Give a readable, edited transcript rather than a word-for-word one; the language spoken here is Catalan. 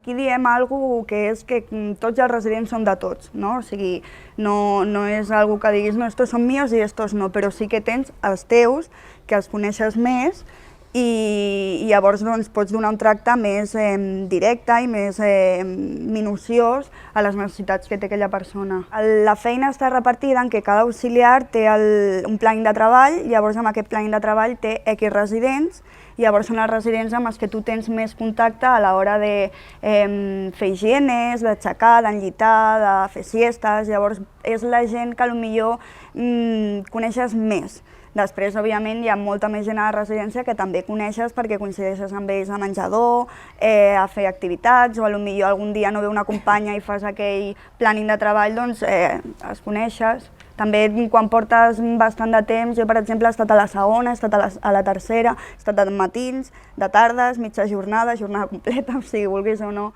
aquí diem alguna cosa que és que tots els residents són de tots, no? O sigui, no és alguna que diguis, no, estos són meus i estos no, però sí que tens els teus, que els coneixes més, i llavors doncs, pots donar un tracte més directe i més minuciós a les necessitats que té aquella persona. La feina està repartida en què cada auxiliar té un plàning de treball, llavors amb aquest plàning de treball té X residents, llavors són els residents amb els que tu tens més contacte a l'hora de fer higienes, d'aixecar, d'enllitar, de fer siestes, llavors és la gent que potser coneixes més. Després, òbviament, hi ha molta més gent a la residència que també coneixes perquè coincideixes amb ells a menjador, a fer activitats, o potser algun dia no ve una companya i fas aquell plàning de treball, doncs els coneixes. També quan portes bastant de temps, jo per exemple he estat a la segona, he estat a la tercera, he estat de matins, de tardes, mitja jornada, jornada completa, o sigui, vulguis o no.